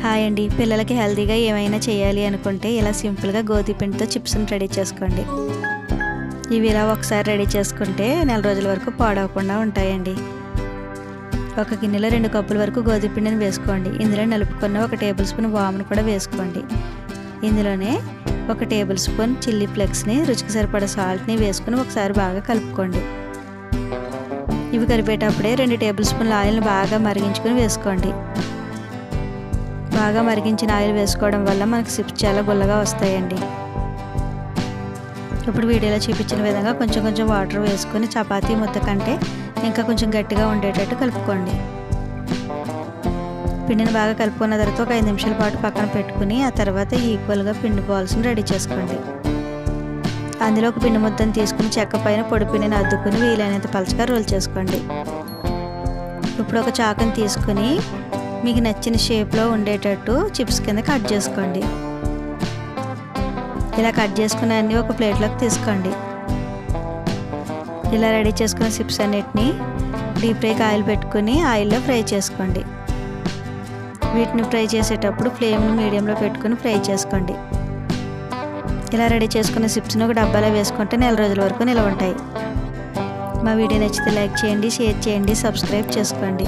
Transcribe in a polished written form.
Hi అండి, పిల్లలకి హెల్తీగా ఏమైనా చేయాలి అనుకుంటే ఇలా సింపుల్గా గోధుమ పిండితో చిప్స్ని రెడీ చేసుకోండి. ఇవి ఇలా ఒకసారి రెడీ చేసుకుంటే నెల రోజుల వరకు పాడవకుండా ఉంటాయండి. ఒక గిన్నెలో 2 కప్పుల వరకు గోధుమ పిండిని వేసుకోండి. ఇందులో నలుపుకున్న 1 టేబుల్ స్పూన్ వామును కూడా వేసుకోండి. ఇందులోనే 1 టేబుల్ స్పూన్ చిల్లీ ఫ్లేక్స్ని, రుచికి సరిపడా సాల్ట్ని వేసుకుని ఒకసారి బాగా కలుపుకోండి. ఇవి కలిపేటప్పుడే 2 టేబుల్ స్పూన్ల ఆయిల్ని బాగా మరిగించుకొని వేసుకోండి. బాగా మరిగించిన ఆయిల్ వేసుకోవడం వల్ల మనకు చిప్స్ చాలా గుల్లగా వస్తాయండి. ఇప్పుడు వీడియోలో చూపించిన విధంగా కొంచెం కొంచెం వాటర్ వేసుకొని చపాతీ ముద్ద కంటే ఇంకా కొంచెం గట్టిగా ఉండేటట్టు కలుపుకోండి. పిండిని బాగా కలుపుకున్న తర్వాత ఒక 5 నిమిషాల పాటు పక్కన పెట్టుకుని ఆ తర్వాత ఈక్వల్గా పిండి బాల్స్ని రెడీ చేసుకోండి. అందులో ఒక పిండి ముద్దను తీసుకుని చెక్క పైన పొడి పిండిని అద్దుకుని వీలైనంత పలచగా రోల్ చేసుకోండి. ఇప్పుడు ఒక చాకుని తీసుకుని మీకు నచ్చిన షేప్లో ఉండేటట్టు చిప్స్ కింద కట్ చేసుకోండి. ఇలా కట్ చేసుకున్న అన్నీ ఒక ప్లేట్లోకి తీసుకోండి. ఇలా రెడీ చేసుకున్న చిప్స్ అన్నిటిని డీప్ ఫ్రైకి ఆయిల్ పెట్టుకుని ఆయిల్లో ఫ్రై చేసుకోండి. వీటిని ఫ్రై చేసేటప్పుడు ఫ్లేమ్ని మీడియంలో పెట్టుకుని ఫ్రై చేసుకోండి. ఇలా రెడీ చేసుకున్న చిప్స్ని ఒక డబ్బాలో వేసుకుంటే నెల రోజుల వరకు నిల్వ ఉంటాయి. మా వీడియో నచ్చితే లైక్ చేయండి, షేర్ చేయండి, సబ్స్క్రైబ్ చేసుకోండి.